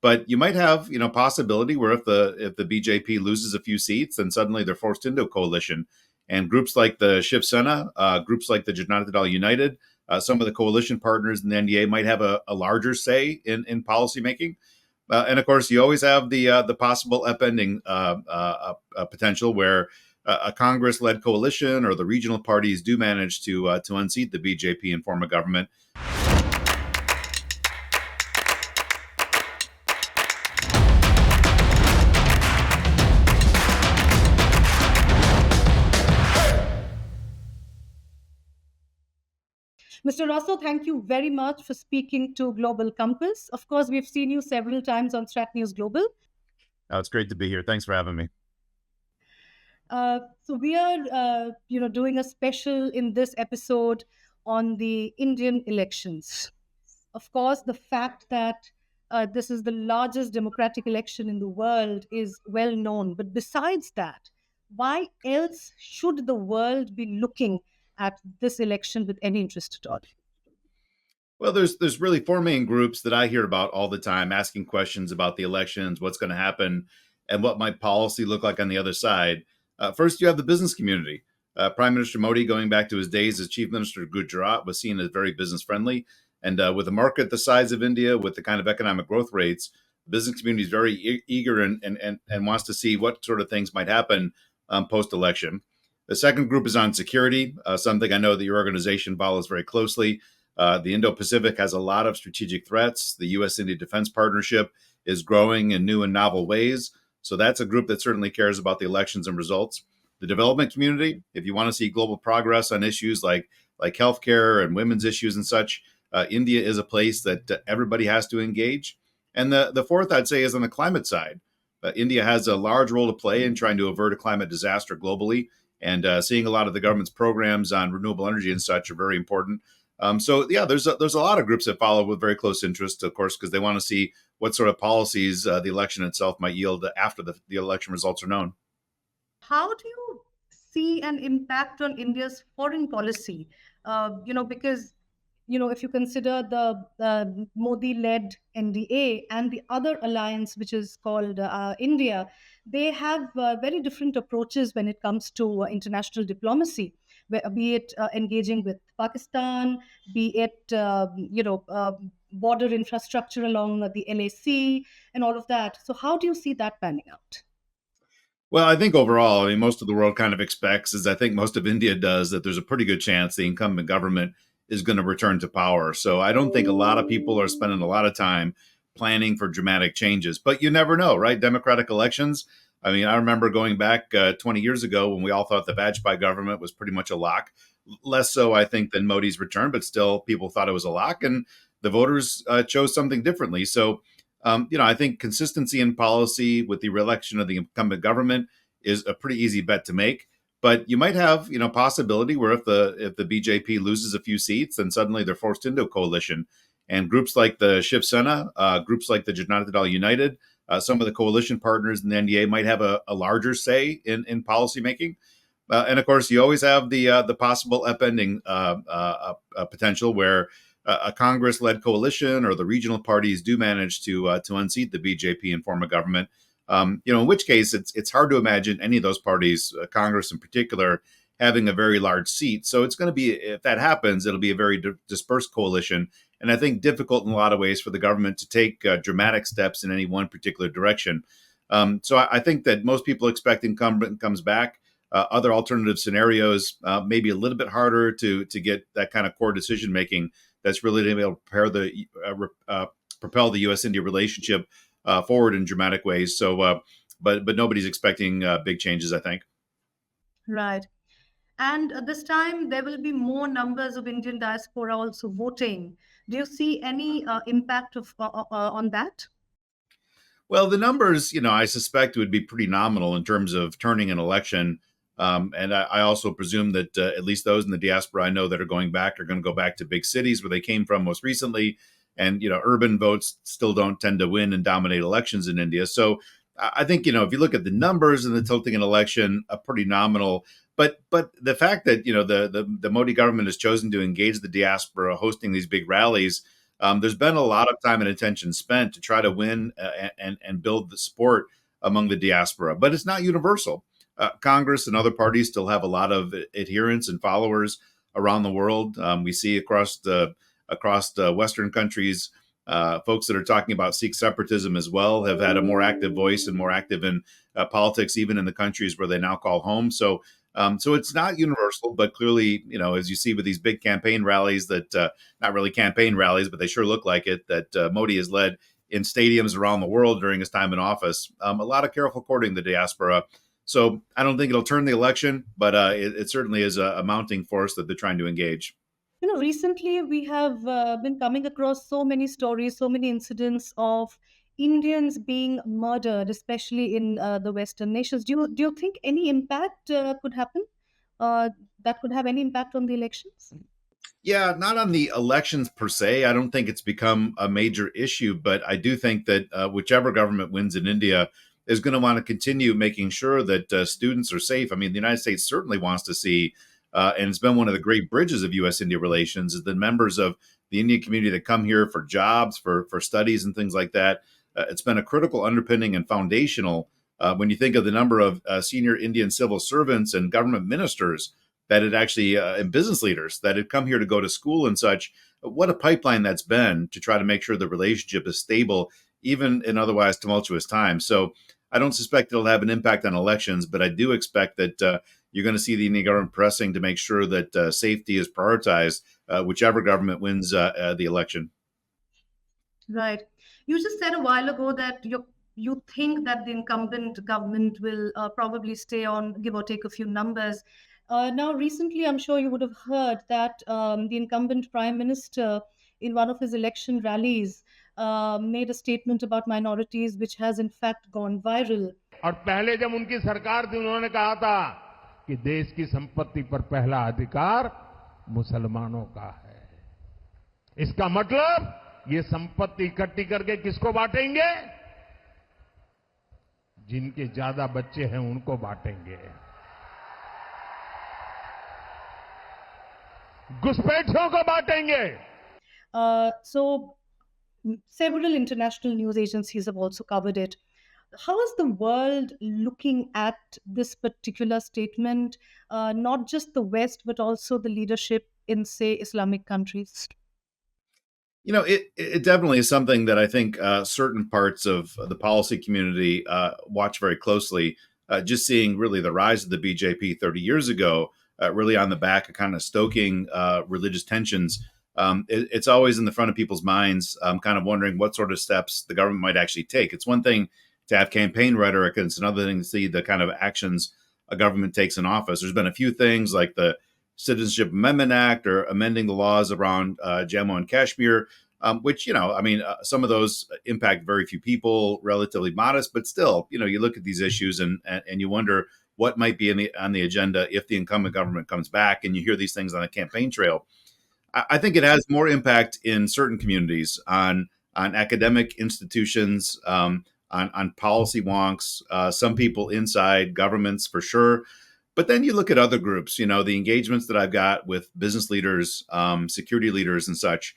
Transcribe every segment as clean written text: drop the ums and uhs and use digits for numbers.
But you might have, possibility where if the BJP loses a few seats, then suddenly they're forced into a coalition. And groups like the Shiv Sena, groups like the Janata Dal United, some of the coalition partners in the NDA might have a larger say in policymaking. And of course, you always have the possible upending potential where a Congress-led coalition or the regional parties do manage to unseat the BJP and form a government. Mr. Rossow, thank you very much for speaking to Global Compass. Of course, we've seen you several times on StratNewsGlobal. Oh, it's great to be here. Thanks for having me. So we are, doing a special in this episode on the Indian elections. Of course, the fact that this is the largest democratic election in the world is well known. But besides that, why else should the world be looking at this election with any interest at all? Well, there's really four main groups that I hear about all the time, asking questions about the elections, what's going to happen, and what might policy look like on the other side. First, you have the business community. Prime Minister Modi, going back to his days as Chief Minister of Gujarat, was seen as very business friendly. And with a market the size of India, with the kind of economic growth rates, the business community is very eager and wants to see what sort of things might happen post election. The second group is on security, something I know that your organization follows very closely. The Indo-Pacific has a lot of strategic threats. The U.S. India Defense Partnership is growing in new and novel ways. So that's a group that certainly cares about the elections and results. The development community, if you want to see global progress on issues like healthcare and women's issues and such, India is a place that everybody has to engage. And the fourth, I'd say, is on the climate side. India has a large role to play in trying to avert a climate disaster globally. And seeing a lot of the government's programs on renewable energy and such are very important. There's a lot of groups that follow with very close interest, of course, because they want to see what sort of policies the election itself might yield after the election results are known. How do you see an impact on India's foreign policy? Because if you consider the Modi-led NDA and the other alliance, which is called India, they have very different approaches when it comes to international diplomacy, be it engaging with Pakistan, be it border infrastructure along the LAC and all of that. So how do you see that panning out? Well, I think overall, I mean, most of the world kind of expects, as I think most of India does, that there's a pretty good chance the incumbent government is going to return to power. So I don't think a lot of people are spending a lot of time planning for dramatic changes. But you never know, right? Democratic elections. I mean, I remember going back 20 years ago when we all thought the Vajpayee government was pretty much a lock. Less so, I think, than Modi's return, but still people thought it was a lock. And the voters chose something differently. So I think consistency in policy with the reelection of the incumbent government is a pretty easy bet to make. But you might have, possibility where if the BJP loses a few seats, then suddenly they're forced into a coalition. And groups like the Shiv Sena, groups like the Janata Dal United, some of the coalition partners in the NDA might have a larger say in policymaking. And of course, you always have the possible upending potential where a Congress-led coalition or the regional parties do manage to unseat the BJP and form a government. In which case it's hard to imagine any of those parties, Congress in particular, having a very large seat. So it's going to be, if that happens, it'll be a very dispersed coalition, and I think difficult in a lot of ways for the government to take dramatic steps in any one particular direction. So I think that most people expect incumbent comes back. Other alternative scenarios may be a little bit harder to get that kind of core decision making that's really to be able to propel the U.S. India relationship forward in dramatic ways. So, but nobody's expecting big changes, I think. Right. And this time there will be more numbers of Indian diaspora also voting. Do you see any impact on that? Well, the numbers, I suspect would be pretty nominal in terms of turning an election. And I also presume that at least those in the diaspora I know that are going back are going to go back to big cities where they came from most recently. And, urban votes still don't tend to win and dominate elections in India. So I think, if you look at the numbers in the tilting an election, a pretty nominal. But the fact that, the Modi government has chosen to engage the diaspora hosting these big rallies, There's been a lot of time and attention spent to try to win and build the support among the diaspora, but it's not universal. Congress and other parties still have a lot of adherents and followers around the world. We see across the Western countries, folks that are talking about Sikh separatism as well have had a more active voice and more active in politics, even in the countries where they now call home. So it's not universal, but clearly, as you see with these big campaign rallies that not really campaign rallies, but they sure look like it, that Modi has led in stadiums around the world during his time in office. A lot of careful courting the diaspora. So I don't think it'll turn the election, but it certainly is a mounting force that they're trying to engage. Recently we have been coming across so many stories, so many incidents of Indians being murdered, especially in the Western nations. Do you think any impact could happen? That could have any impact on the elections? Yeah, not on the elections per se. I don't think it's become a major issue, but I do think that whichever government wins in India is going to want to continue making sure that students are safe. I mean, the United States certainly wants to see, and it's been one of the great bridges of U.S. India relations, is the members of the Indian community that come here for jobs, for studies, and things like that. It's been a critical underpinning and foundational when you think of the number of senior Indian civil servants and government ministers that had actually and business leaders that had come here to go to school and such. What a pipeline that's been to try to make sure the relationship is stable, even in otherwise tumultuous times. So I don't suspect it'll have an impact on elections, but I do expect that you're going to see the Indian government pressing to make sure that safety is prioritized, whichever government wins the election. Right. You just said a while ago that you think that the incumbent government will probably stay on, give or take a few numbers. Now, recently, I'm sure you would have heard that the incumbent prime minister, in one of his election rallies, made a statement about minorities, which has in fact gone viral. और पहले जब उनकी सरकार थी उन्होंने कहा था कि देश की संपत्ति पर पहला अधिकार मुसलमानों का है। इसका मतलब ये संपत्ति इकट्ठी करके किसको बांटेंगे? जिनके ज्यादा बच्चे हैं उनको बांटेंगे, घुसपैठियों को बांटेंगे। So, several international news agencies have also covered it. How is the world looking at this particular statement? Not just the West, but also the leadership in, say, Islamic countries? It definitely is something that I think certain parts of the policy community watch very closely. Just seeing really the rise of the BJP 30 years ago, really on the back of kind of stoking religious tensions. It's always in the front of people's minds, kind of wondering what sort of steps the government might actually take. It's one thing to have campaign rhetoric, and it's another thing to see the kind of actions a government takes in office. There's been a few things like the Citizenship Amendment Act or amending the laws around Jammu and Kashmir, which, some of those impact very few people, relatively modest, but still, you look at these issues and you wonder what might be on the agenda if the incumbent government comes back, and you hear these things on a campaign trail. I think it has more impact in certain communities on academic institutions, on policy wonks, some people inside governments for sure. But then you look at other groups, the engagements that I've got with business leaders, security leaders and such.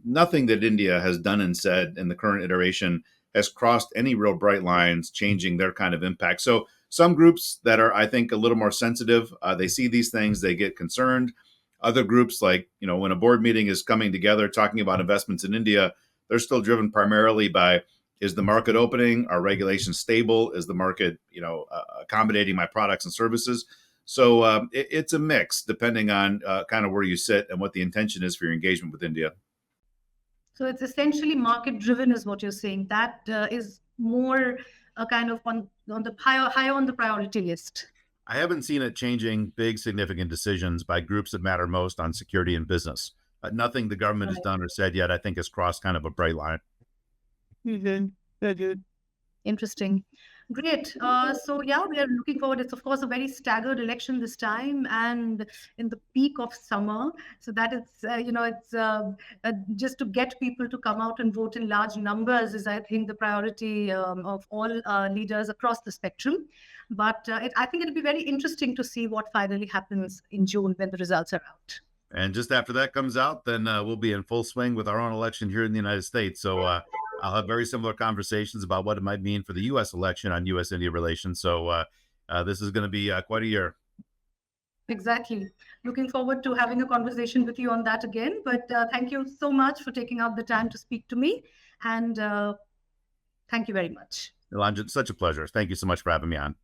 Nothing that India has done and said in the current iteration has crossed any real bright lines, changing their kind of impact. So some groups that are, I think, a little more sensitive, they see these things, they get concerned. Other groups, like, when a board meeting is coming together talking about investments in India, they're still driven primarily by, is the market opening? Are regulations stable? Is the market, accommodating my products and services? So it's a mix depending on kind of where you sit and what the intention is for your engagement with India. So it's essentially market driven, is what you're saying. That is more kind of on the higher on the priority list. I haven't seen it changing big, significant decisions by groups that matter most on security and business. Nothing the government has done or said yet, I think, has crossed kind of a bright line. Mm-hmm. Very good. Interesting. Great. So yeah, we are looking forward. It's of course a very staggered election this time, and in the peak of summer. So that it's just to get people to come out and vote in large numbers is, I think, the priority of all leaders across the spectrum. But I think it'll be very interesting to see what finally happens in June when the results are out. And just after that comes out, then we'll be in full swing with our own election here in the United States. So I'll have very similar conversations about what it might mean for the U.S. election on U.S.-India relations. So this is going to be quite a year. Exactly. Looking forward to having a conversation with you on that again. But thank you so much for taking out the time to speak to me. And thank you very much. Nilanjan, such a pleasure. Thank you so much for having me on.